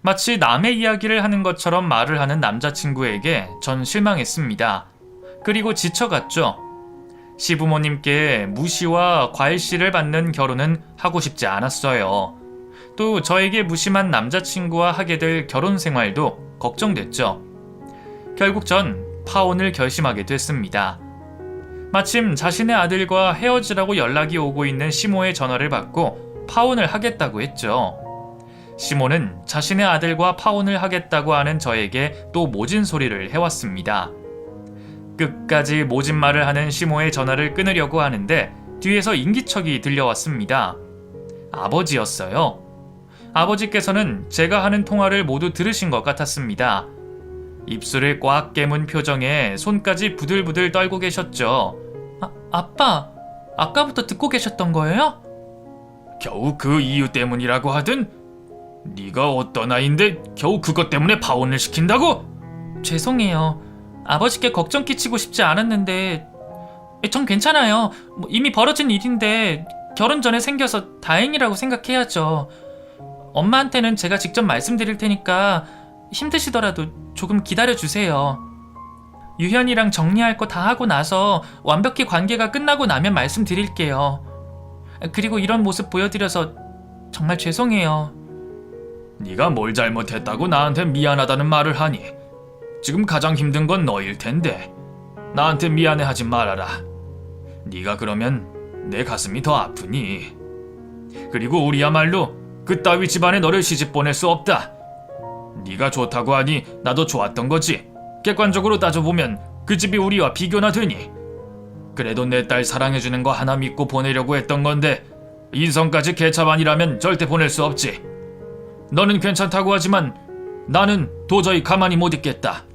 마치 남의 이야기를 하는 것처럼 말을 하는 남자친구에게 전 실망했습니다. 그리고 지쳐갔죠. 시부모님께 무시와 과일씨를 받는 결혼은 하고 싶지 않았어요. 또 저에게 무심한 남자친구와 하게 될 결혼 생활도 걱정됐죠. 결국 전 파혼을 결심하게 됐습니다. 마침 자신의 아들과 헤어지라고 연락이 오고 있는 시모의 전화를 받고 파혼을 하겠다고 했죠. 시모는 자신의 아들과 파혼을 하겠다고 하는 저에게 또 모진 소리를 해왔습니다. 끝까지 모진 말을 하는 시모의 전화를 끊으려고 하는데 뒤에서 인기척이 들려왔습니다. 아버지였어요. 아버지께서는 제가 하는 통화를 모두 들으신 것 같았습니다. 입술을 꽉 깨문 표정에 손까지 부들부들 떨고 계셨죠. 아빠, 아까부터 듣고 계셨던 거예요? 겨우 그 이유 때문이라고 하든? 네가 어떤 아인데 겨우 그것 때문에 파혼을 시킨다고? 죄송해요. 아버지께 걱정 끼치고 싶지 않았는데 전 괜찮아요. 이미 벌어진 일인데 결혼 전에 생겨서 다행이라고 생각해야죠. 엄마한테는 제가 직접 말씀드릴 테니까 힘드시더라도 조금 기다려주세요. 유현이랑 정리할 거 다 하고 나서 완벽히 관계가 끝나고 나면 말씀드릴게요. 그리고 이런 모습 보여드려서 정말 죄송해요. 네가 뭘 잘못했다고 나한테 미안하다는 말을 하니? 지금 가장 힘든 건 너일 텐데 나한테 미안해하지 말아라. 네가 그러면 내 가슴이 더 아프니. 그리고 우리야말로 그따위 집안에 너를 시집 보낼 수 없다. 네가 좋다고 하니 나도 좋았던 거지. 객관적으로 따져보면 그 집이 우리와 비교나 되니. 그래도 내 딸 사랑해주는 거 하나 믿고 보내려고 했던 건데 인성까지 개차반이라면 절대 보낼 수 없지. 너는 괜찮다고 하지만 나는 도저히 가만히 못 있겠다.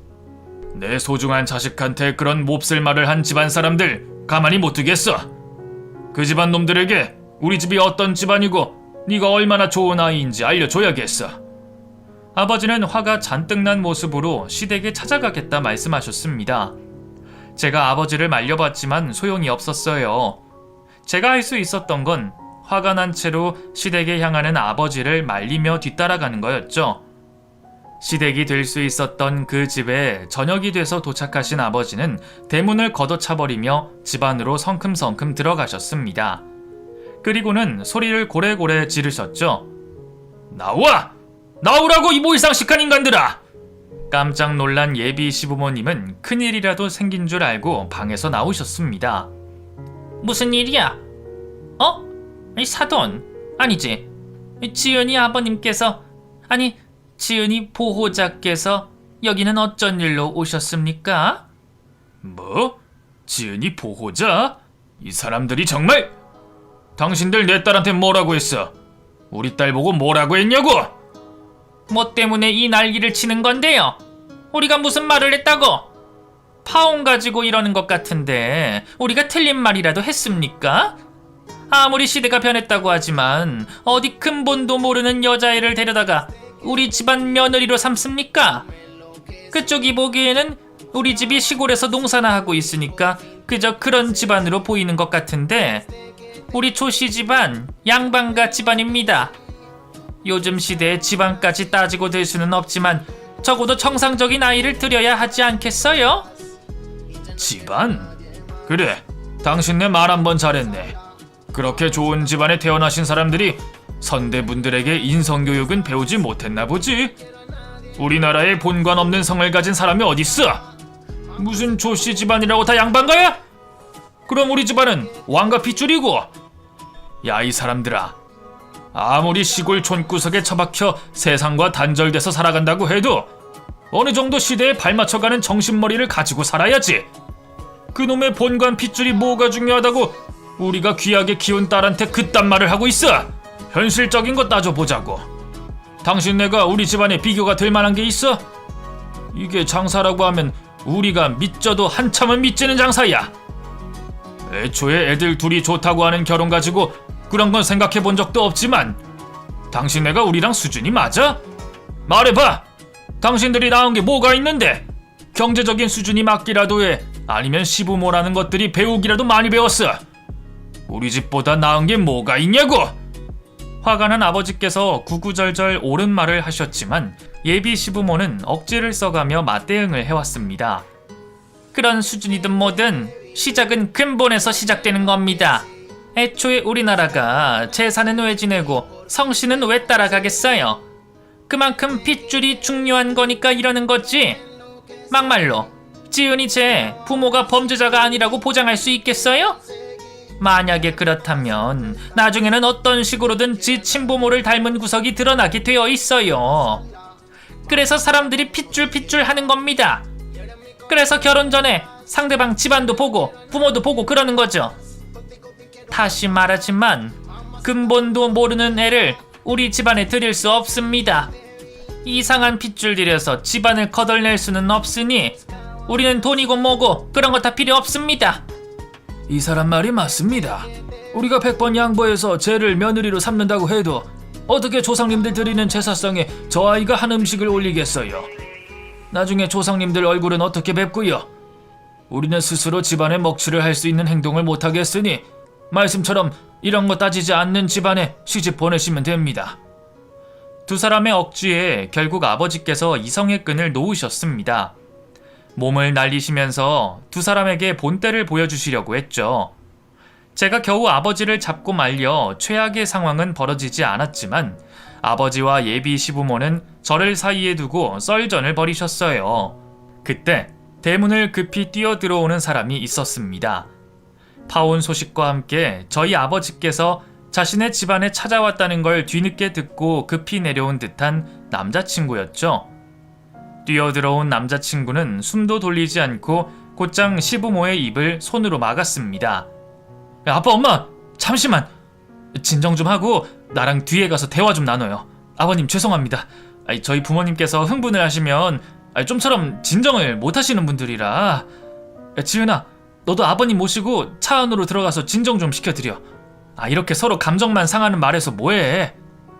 내 소중한 자식한테 그런 몹쓸 말을 한 집안 사람들 가만히 못 두겠어. 그 집안 놈들에게 우리 집이 어떤 집안이고 네가 얼마나 좋은 아이인지 알려줘야겠어. 아버지는 화가 잔뜩 난 모습으로 시댁에 찾아가겠다 말씀하셨습니다. 제가 아버지를 말려봤지만 소용이 없었어요. 제가 할 수 있었던 건 화가 난 채로 시댁에 향하는 아버지를 말리며 뒤따라가는 거였죠. 시댁이 될 수 있었던 그 집에 저녁이 돼서 도착하신 아버지는 대문을 걷어차버리며 집 안으로 성큼성큼 들어가셨습니다. 그리고는 소리를 고래고래 지르셨죠. 나와! 나오라고 이 모이상식한 인간들아! 깜짝 놀란 예비 시부모님은 큰일이라도 생긴 줄 알고 방에서 나오셨습니다. 무슨 일이야? 사돈, 아니지. 지은이 아버님께서, 아니 지은이 보호자께서 여기는 어쩐 일로 오셨습니까? 뭐? 지은이 보호자? 이 사람들이 정말? 당신들 내 딸한테 뭐라고 했어? 우리 딸 보고 뭐라고 했냐고? 뭐 때문에 이 난리를 치는 건데요? 우리가 무슨 말을 했다고? 파혼 가지고 이러는 것 같은데 우리가 틀린 말이라도 했습니까? 아무리 시대가 변했다고 하지만 어디 근본도 모르는 여자애를 데려다가 우리 집안 며느리로 삼습니까? 그쪽이 보기에는 우리 집이 시골에서 농사나 하고 있으니까 그저 그런 집안으로 보이는 것 같은데 우리 조씨 집안 양반가 집안입니다. 요즘 시대에 집안까지 따지고 될 수는 없지만 적어도 정상적인 아이를 들여야 하지 않겠어요? 집안? 그래, 당신네 말 한 번 잘했네. 그렇게 좋은 집안에 태어나신 사람들이 선대분들에게 인성교육은 배우지 못했나 보지. 우리나라에 본관 없는 성을 가진 사람이 어딨어? 무슨 조씨 집안이라고 다 양반가야? 그럼 우리 집안은 왕가 핏줄이고. 야, 이 사람들아, 아무리 시골 촌구석에 처박혀 세상과 단절돼서 살아간다고 해도 어느 정도 시대에 발맞춰가는 정신머리를 가지고 살아야지. 그놈의 본관 핏줄이 뭐가 중요하다고 우리가 귀하게 키운 딸한테 그딴 말을 하고 있어. 현실적인 거 따져보자고. 당신네가 우리 집안에 비교가 될 만한 게 있어? 이게 장사라고 하면 우리가 믿져도 한참은 믿지는 장사야. 애초에 애들 둘이 좋다고 하는 결혼 가지고 그런 건 생각해 본 적도 없지만 당신네가 우리랑 수준이 맞아? 말해봐. 당신들이 낳은 게 뭐가 있는데? 경제적인 수준이 맞기라도 해. 아니면 시부모라는 것들이 배우기라도 많이 배웠어. 우리 집보다 나은 게 뭐가 있냐고. 화가 난 아버지께서 구구절절 옳은 말을 하셨지만 예비 시부모는 억지를 써가며 맞대응을 해왔습니다. 그런 수준이든 뭐든 시작은 근본에서 시작되는 겁니다. 애초에 우리나라가 제사는 왜 지내고 성씨는 왜 따라가겠어요? 그만큼 핏줄이 중요한 거니까 이러는 거지. 막말로 지은이 제 부모가 범죄자가 아니라고 보장할 수 있겠어요? 만약에 그렇다면 나중에는 어떤 식으로든 지 친부모를 닮은 구석이 드러나게 되어 있어요. 그래서 사람들이 핏줄 하는 겁니다. 그래서 결혼 전에 상대방 집안도 보고 부모도 보고 그러는 거죠. 다시 말하지만 근본도 모르는 애를 우리 집안에 들일 수 없습니다. 이상한 핏줄 들여서 집안을 거덜낼 수는 없으니 우리는 돈이고 뭐고 그런 거 다 필요 없습니다. 이 사람 말이 맞습니다. 우리가 100번 양보해서 쟤를 며느리로 삼는다고 해도 어떻게 조상님들 드리는 제사상에 저 아이가 한 음식을 올리겠어요. 나중에 조상님들 얼굴은 어떻게 뵙고요. 우리는 스스로 집안에 먹칠을 할 수 있는 행동을 못하겠으니 말씀처럼 이런 거 따지지 않는 집안에 시집 보내시면 됩니다. 두 사람의 억지에 결국 아버지께서 이성의 끈을 놓으셨습니다. 몸을 날리시면서 두 사람에게 본때를 보여주시려고 했죠. 제가 겨우 아버지를 잡고 말려 최악의 상황은 벌어지지 않았지만 아버지와 예비 시부모는 저를 사이에 두고 썰전을 벌이셨어요. 그때 대문을 급히 뛰어들어오는 사람이 있었습니다. 파혼 소식과 함께 저희 아버지께서 자신의 집안에 찾아왔다는 걸 뒤늦게 듣고 급히 내려온 듯한 남자친구였죠. 뛰어들어온 남자친구는 숨도 돌리지 않고 곧장 시부모의 입을 손으로 막았습니다. 아빠, 엄마, 잠시만. 진정 좀 하고 나랑 뒤에 가서 대화 좀 나눠요. 아버님 죄송합니다. 저희 부모님께서 흥분을 하시면 좀처럼 진정을 못 하시는 분들이라. 지은아, 너도 아버님 모시고 차 안으로 들어가서 진정 좀 시켜드려. 이렇게 서로 감정만 상하는 말에서 뭐해.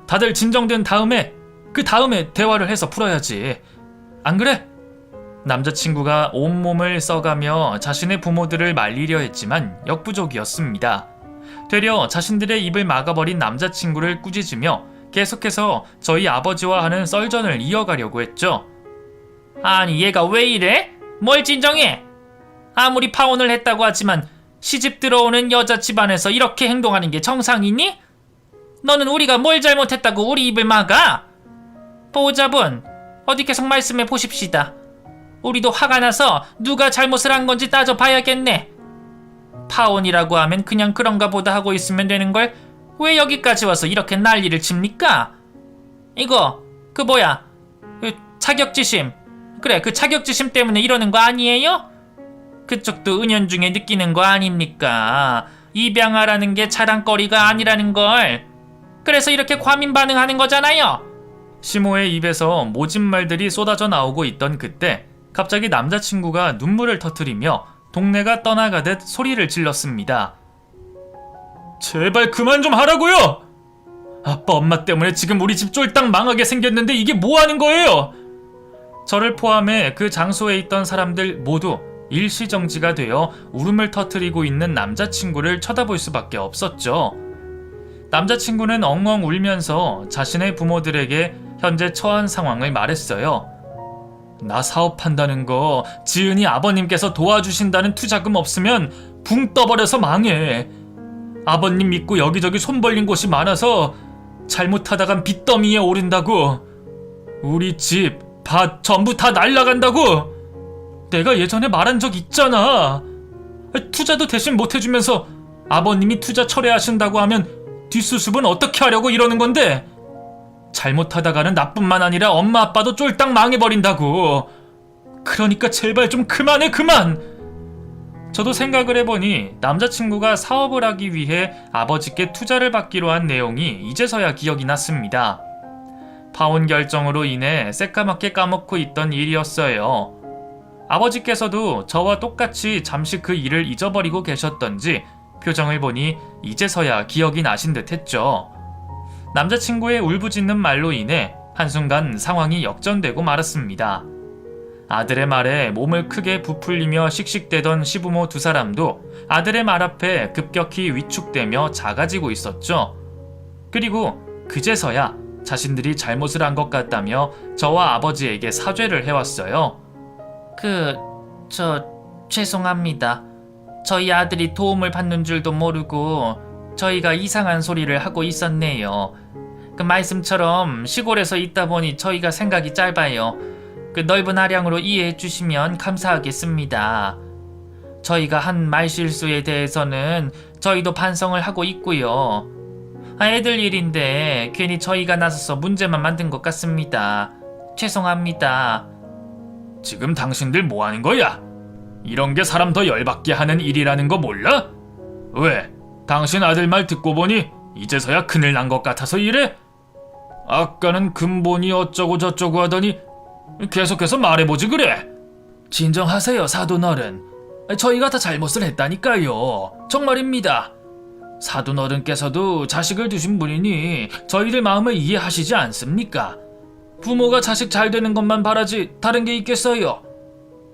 다들 진정된 다음에 그 다음에 대화를 해서 풀어야지. 안 그래? 남자친구가 온몸을 써가며 자신의 부모들을 말리려 했지만 역부족이었습니다. 되려 자신들의 입을 막아버린 남자친구를 꾸짖으며 계속해서 저희 아버지와 하는 썰전을 이어가려고 했죠. 아니 얘가 왜 이래? 뭘 진정해? 아무리 파혼을 했다고 하지만 시집 들어오는 여자 집안에서 이렇게 행동하는 게 정상이니? 너는 우리가 뭘 잘못했다고 우리 입을 막아? 보호자분, 어디 계속 말씀해 보십시다. 우리도 화가 나서 누가 잘못을 한 건지 따져봐야겠네. 파혼이라고 하면 그냥 그런가 보다 하고 있으면 되는 걸 왜 여기까지 와서 이렇게 난리를 칩니까? 이거 그 뭐야, 그 자격지심. 그래, 그 자격지심 때문에 이러는 거 아니에요? 그쪽도 은연중에 느끼는 거 아닙니까? 입양아라는 게 자랑거리가 아니라는 걸. 그래서 이렇게 과민 반응하는 거잖아요. 시모의 입에서 모진 말들이 쏟아져 나오고 있던 그때 갑자기 남자친구가 눈물을 터뜨리며 동네가 떠나가듯 소리를 질렀습니다. 제발 그만 좀 하라고요! 아빠 엄마 때문에 지금 우리 집 쫄딱 망하게 생겼는데 이게 뭐 하는 거예요? 저를 포함해 그 장소에 있던 사람들 모두 일시정지가 되어 울음을 터뜨리고 있는 남자친구를 쳐다볼 수밖에 없었죠. 남자친구는 엉엉 울면서 자신의 부모들에게 현재 처한 상황을 말했어요. 나 사업한다는 거 지은이 아버님께서 도와주신다는 투자금 없으면 붕 떠버려서 망해. 아버님 믿고 여기저기 손 벌린 곳이 많아서 잘못하다간 빚더미에 오른다고. 우리 집, 밭 전부 다 날라간다고. 내가 예전에 말한 적 있잖아. 투자도 대신 못해주면서 아버님이 투자 철회하신다고 하면 뒷수습은 어떻게 하려고 이러는 건데. 잘못하다가는 나뿐만 아니라 엄마 아빠도 쫄딱 망해버린다고. 그러니까 제발 좀 그만해, 그만. 저도 생각을 해보니 남자친구가 사업을 하기 위해 아버지께 투자를 받기로 한 내용이 이제서야 기억이 났습니다. 파혼 결정으로 인해 새까맣게 까먹고 있던 일이었어요. 아버지께서도 저와 똑같이 잠시 그 일을 잊어버리고 계셨던지 표정을 보니 이제서야 기억이 나신 듯 했죠. 남자친구의 울부짖는 말로 인해 한순간 상황이 역전되고 말았습니다. 아들의 말에 몸을 크게 부풀리며 씩씩대던 시부모 두 사람도 아들의 말 앞에 급격히 위축되며 작아지고 있었죠. 그리고 그제서야 자신들이 잘못을 한 것 같다며 저와 아버지에게 사죄를 해왔어요. 죄송합니다. 저희 아들이 도움을 받는 줄도 모르고 저희가 이상한 소리를 하고 있었네요. 그 말씀처럼 시골에서 있다 보니 저희가 생각이 짧아요. 그 넓은 아량으로 이해해 주시면 감사하겠습니다. 저희가 한 말실수에 대해서는 저희도 반성을 하고 있고요. 애들 일인데 괜히 저희가 나서서 문제만 만든 것 같습니다. 죄송합니다. 지금 당신들 뭐 하는 거야? 이런 게 사람 더 열받게 하는 일이라는 거 몰라? 왜? 당신 아들 말 듣고 보니 이제서야 큰일 난 것 같아서 이래? 아까는 근본이 어쩌고 저쩌고 하더니 계속해서 말해보지 그래. 진정하세요, 사돈어른. 저희가 다 잘못을 했다니까요. 정말입니다. 사돈어른께서도 자식을 두신 분이니 저희들 마음을 이해하시지 않습니까? 부모가 자식 잘 되는 것만 바라지 다른 게 있겠어요.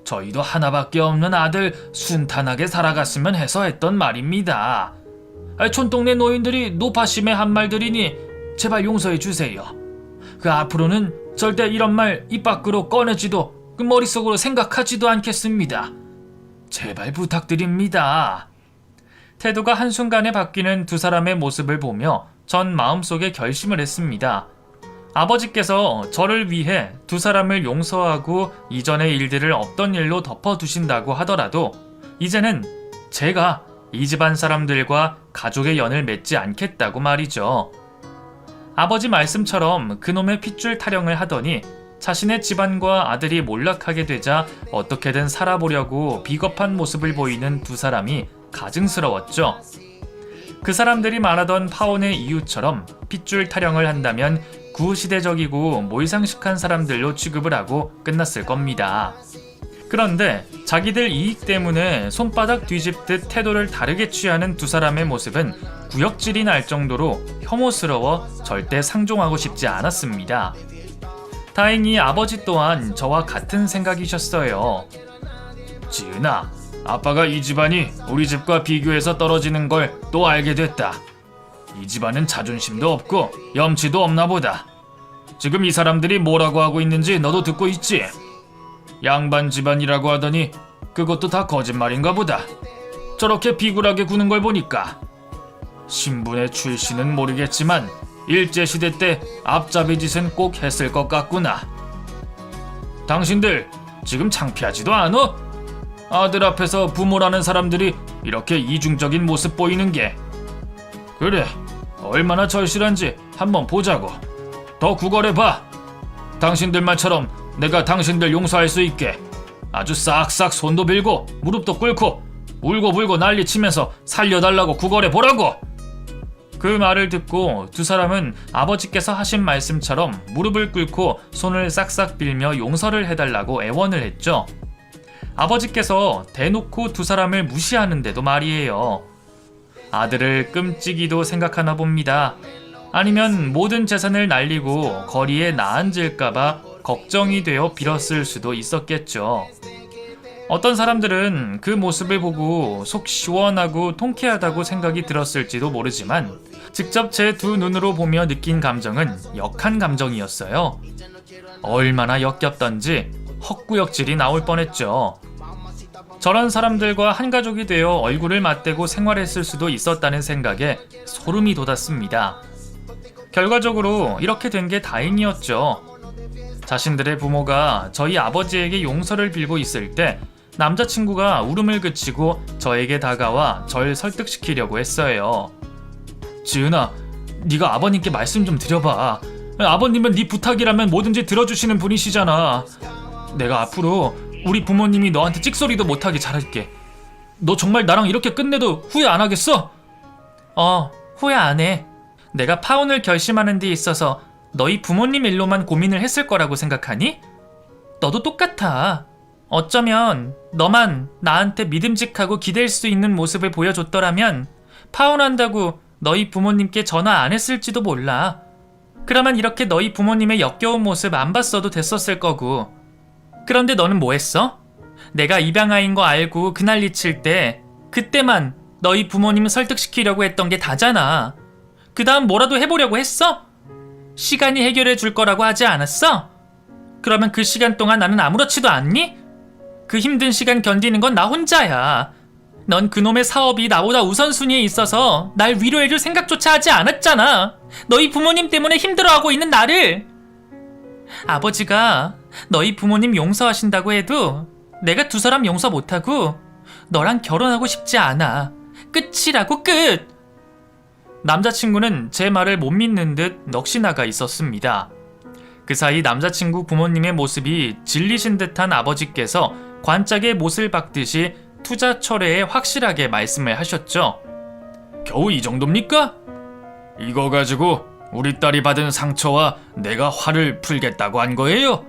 저희도 하나밖에 없는 아들 순탄하게 살아갔으면 해서 했던 말입니다. 촌동네 노인들이 노파심에 한 말들이니 제발 용서해 주세요. 그 앞으로는 절대 이런 말 입 밖으로 꺼내지도 그 머릿속으로 생각하지도 않겠습니다. 제발 부탁드립니다. 태도가 한순간에 바뀌는 두 사람의 모습을 보며 전 마음속에 결심을 했습니다. 아버지께서 저를 위해 두 사람을 용서하고 이전의 일들을 없던 일로 덮어두신다고 하더라도 이제는 제가 이 집안 사람들과 가족의 연을 맺지 않겠다고 말이죠. 아버지 말씀처럼 그놈의 핏줄 타령을 하더니 자신의 집안과 아들이 몰락하게 되자 어떻게든 살아보려고 비겁한 모습을 보이는 두 사람이 가증스러웠죠. 그 사람들이 말하던 파혼의 이유처럼 핏줄 타령을 한다면 구시대적이고 모의상식한 사람들로 취급을 하고 끝났을 겁니다. 그런데 자기들 이익 때문에 손바닥 뒤집듯 태도를 다르게 취하는 두 사람의 모습은 구역질이 날 정도로 혐오스러워 절대 상종하고 싶지 않았습니다. 다행히 아버지 또한 저와 같은 생각이셨어요. 지은아, 아빠가 이 집안이 우리 집과 비교해서 떨어지는 걸 또 알게 됐다. 이 집안은 자존심도 없고 염치도 없나 보다. 지금 이 사람들이 뭐라고 하고 있는지 너도 듣고 있지? 양반 집안이라고 하더니 그것도 다 거짓말인가 보다. 저렇게 비굴하게 구는 걸 보니까. 신분의 출신은 모르겠지만 일제시대 때 앞잡이 짓은 꼭 했을 것 같구나. 당신들 지금 창피하지도 않아? 아들 앞에서 부모라는 사람들이 이렇게 이중적인 모습 보이는 게. 그래, 얼마나 절실한지 한번 보자고. 더 구걸해봐. 당신들 말처럼 내가 당신들 용서할 수 있게 아주 싹싹 손도 빌고 무릎도 꿇고 울고불고 난리치면서 살려달라고 구걸해보라고. 그 말을 듣고 두 사람은 아버지께서 하신 말씀처럼 무릎을 꿇고 손을 싹싹 빌며 용서를 해달라고 애원을 했죠. 아버지께서 대놓고 두 사람을 무시하는데도 말이에요. 아들을 끔찍이도 생각하나 봅니다. 아니면 모든 재산을 날리고 거리에 나앉을까봐 걱정이 되어 빌었을 수도 있었겠죠. 어떤 사람들은 그 모습을 보고 속 시원하고 통쾌하다고 생각이 들었을지도 모르지만 직접 제 두 눈으로 보며 느낀 감정은 역한 감정이었어요. 얼마나 역겹던지 헛구역질이 나올 뻔했죠. 저런 사람들과 한 가족이 되어 얼굴을 맞대고 생활했을 수도 있었다는 생각에 소름이 돋았습니다. 결과적으로 이렇게 된 게 다행이었죠. 자신들의 부모가 저희 아버지에게 용서를 빌고 있을 때 남자친구가 울음을 그치고 저에게 다가와 절 설득시키려고 했어요. 지은아, 네가 아버님께 말씀 좀 드려봐. 아버님은 네 부탁이라면 뭐든지 들어주시는 분이시잖아. 내가 앞으로 우리 부모님이 너한테 찍소리도 못하게 잘할게. 너 정말 나랑 이렇게 끝내도 후회 안 하겠어? 후회 안 해. 내가 파혼을 결심하는 데 있어서 너희 부모님 일로만 고민을 했을 거라고 생각하니? 너도 똑같아. 어쩌면 너만 나한테 믿음직하고 기댈 수 있는 모습을 보여줬더라면 파혼한다고 너희 부모님께 전화 안 했을지도 몰라. 그러면 이렇게 너희 부모님의 역겨운 모습 안 봤어도 됐었을 거고. 그런데 너는 뭐 했어? 내가 입양아인 거 알고 그 난리 칠 때 그때만 너희 부모님 설득시키려고 했던 게 다잖아. 그 다음 뭐라도 해보려고 했어? 시간이 해결해 줄 거라고 하지 않았어? 그러면 그 시간 동안 나는 아무렇지도 않니? 그 힘든 시간 견디는 건 나 혼자야. 넌 그놈의 사업이 나보다 우선순위에 있어서 날 위로해줄 생각조차 하지 않았잖아. 너희 부모님 때문에 힘들어하고 있는 나를. 아버지가 너희 부모님 용서하신다고 해도 내가 두 사람 용서 못하고 너랑 결혼하고 싶지 않아. 끝이라고, 끝! 남자친구는 제 말을 못 믿는 듯 넋이 나가 있었습니다. 그 사이 남자친구 부모님의 모습이 질리신 듯한 아버지께서 관짝에 못을 박듯이 투자 철회에 확실하게 말씀을 하셨죠. 겨우 이 정도입니까? 이거 가지고 우리 딸이 받은 상처와 내가 화를 풀겠다고 한 거예요?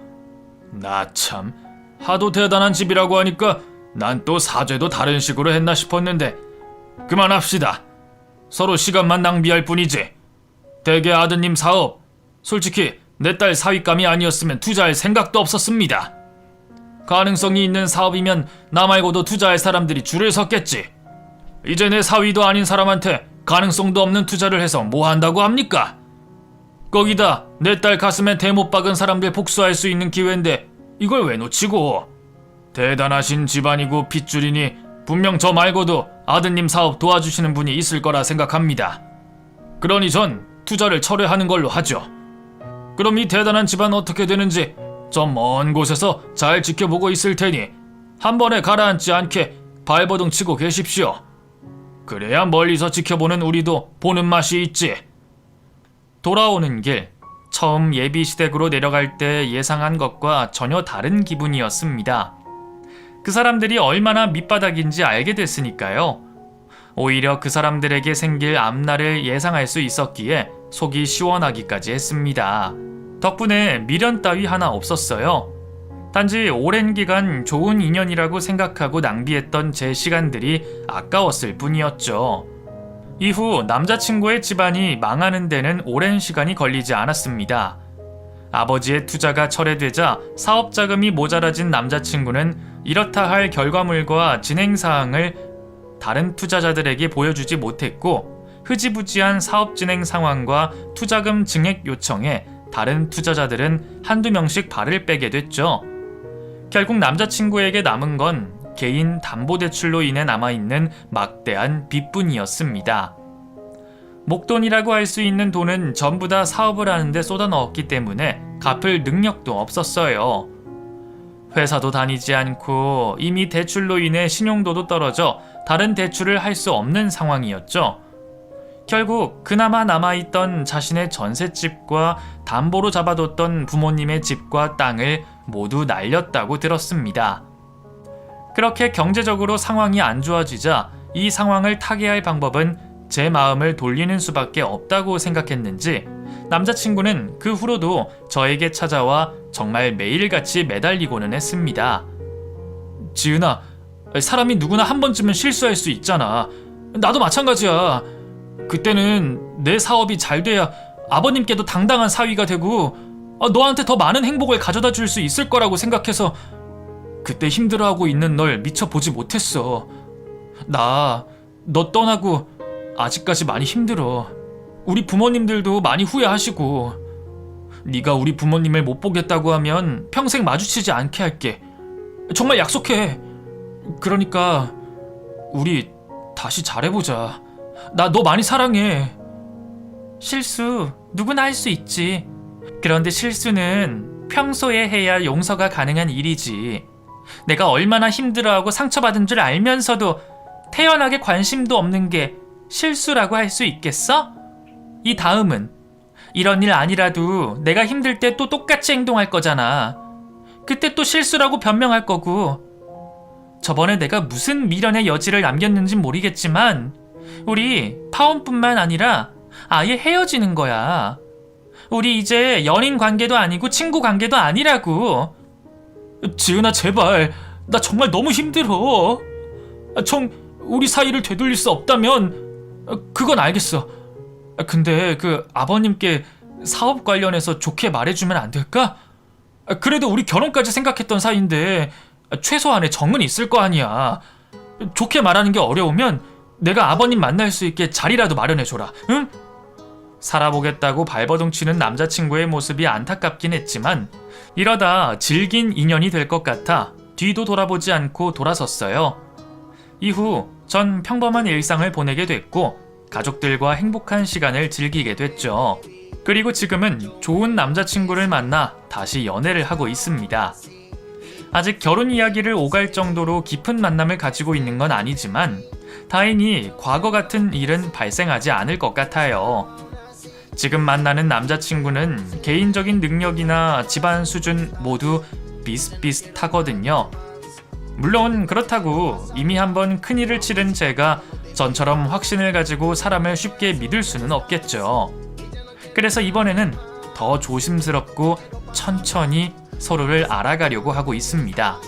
나 참, 하도 대단한 집이라고 하니까 난 또 사죄도 다른 식으로 했나 싶었는데 그만합시다. 서로 시간만 낭비할 뿐이지. 대개 아드님 사업, 솔직히 내 딸 사윗감이 아니었으면 투자할 생각도 없었습니다. 가능성이 있는 사업이면 나 말고도 투자할 사람들이 줄을 섰겠지. 이제 내 사위도 아닌 사람한테 가능성도 없는 투자를 해서 뭐 한다고 합니까? 거기다 내 딸 가슴에 대못 박은 사람들 복수할 수 있는 기회인데 이걸 왜 놓치고. 대단하신 집안이고 핏줄이니 분명 저 말고도 아드님 사업 도와주시는 분이 있을 거라 생각합니다. 그러니 전 투자를 철회하는 걸로 하죠. 그럼 이 대단한 집안 어떻게 되는지 저 먼 곳에서 잘 지켜보고 있을 테니 한 번에 가라앉지 않게 발버둥 치고 계십시오. 그래야 멀리서 지켜보는 우리도 보는 맛이 있지. 돌아오는 길, 처음 예비시댁으로 내려갈 때 예상한 것과 전혀 다른 기분이었습니다. 그 사람들이 얼마나 밑바닥인지 알게 됐으니까요. 오히려 그 사람들에게 생길 앞날을 예상할 수 있었기에 속이 시원하기까지 했습니다. 덕분에 미련 따위 하나 없었어요. 단지 오랜 기간 좋은 인연이라고 생각하고 낭비했던 제 시간들이 아까웠을 뿐이었죠. 이후 남자친구의 집안이 망하는 데는 오랜 시간이 걸리지 않았습니다. 아버지의 투자가 철회되자 사업 자금이 모자라진 남자친구는 이렇다 할 결과물과 진행 사항을 다른 투자자들에게 보여주지 못했고, 흐지부지한 사업 진행 상황과 투자금 증액 요청에 다른 투자자들은 한두 명씩 발을 빼게 됐죠. 결국 남자친구에게 남은 건 개인 담보대출로 인해 남아있는 막대한 빚뿐이었습니다. 목돈이라고 할 수 있는 돈은 전부 다 사업을 하는데 쏟아넣었기 때문에 갚을 능력도 없었어요. 회사도 다니지 않고 이미 대출로 인해 신용도도 떨어져 다른 대출을 할 수 없는 상황이었죠. 결국 그나마 남아있던 자신의 전셋집과 담보로 잡아뒀던 부모님의 집과 땅을 모두 날렸다고 들었습니다. 그렇게 경제적으로 상황이 안 좋아지자 이 상황을 타개할 방법은 제 마음을 돌리는 수밖에 없다고 생각했는지 남자친구는 그 후로도 저에게 찾아와 정말 매일같이 매달리고는 했습니다. 지은아, 사람이 누구나 한 번쯤은 실수할 수 있잖아. 나도 마찬가지야. 그때는 내 사업이 잘 돼야 아버님께도 당당한 사위가 되고 너한테 더 많은 행복을 가져다 줄 수 있을 거라고 생각해서 그때 힘들어하고 있는 널 미처 보지 못했어. 나 너 떠나고 아직까지 많이 힘들어. 우리 부모님들도 많이 후회하시고. 네가 우리 부모님을 못 보겠다고 하면 평생 마주치지 않게 할게. 정말 약속해. 그러니까 우리 다시 잘해보자. 나 너 많이 사랑해. 실수 누구나 할 수 있지. 그런데 실수는 평소에 해야 용서가 가능한 일이지. 내가 얼마나 힘들어하고 상처받은 줄 알면서도 태연하게 관심도 없는 게 실수라고 할 수 있겠어? 이 다음은 이런 일 아니라도 내가 힘들 때 또 똑같이 행동할 거잖아. 그때 또 실수라고 변명할 거고. 저번에 내가 무슨 미련의 여지를 남겼는진 모르겠지만 우리 파혼뿐만 아니라 아예 헤어지는 거야. 우리 이제 연인 관계도 아니고 친구 관계도 아니라고. 지은아, 제발. 나 정말 너무 힘들어. 우리 사이를 되돌릴 수 없다면 그건 알겠어. 근데 그 아버님께 사업 관련해서 좋게 말해주면 안 될까? 그래도 우리 결혼까지 생각했던 사이인데 최소한의 정은 있을 거 아니야. 좋게 말하는 게 어려우면 내가 아버님 만날 수 있게 자리라도 마련해줘라. 응? 살아보겠다고 발버둥 치는 남자친구의 모습이 안타깝긴 했지만 이러다 질긴 인연이 될 것 같아 뒤도 돌아보지 않고 돌아섰어요. 이후 전 평범한 일상을 보내게 됐고 가족들과 행복한 시간을 즐기게 됐죠. 그리고 지금은 좋은 남자친구를 만나 다시 연애를 하고 있습니다. 아직 결혼 이야기를 오갈 정도로 깊은 만남을 가지고 있는 건 아니지만 다행히 과거 같은 일은 발생하지 않을 것 같아요. 지금 만나는 남자친구는 개인적인 능력이나 집안 수준 모두 비슷비슷하거든요. 물론 그렇다고 이미 한번 큰일을 치른 제가 전처럼 확신을 가지고 사람을 쉽게 믿을 수는 없겠죠. 그래서 이번에는 더 조심스럽고 천천히 서로를 알아가려고 하고 있습니다.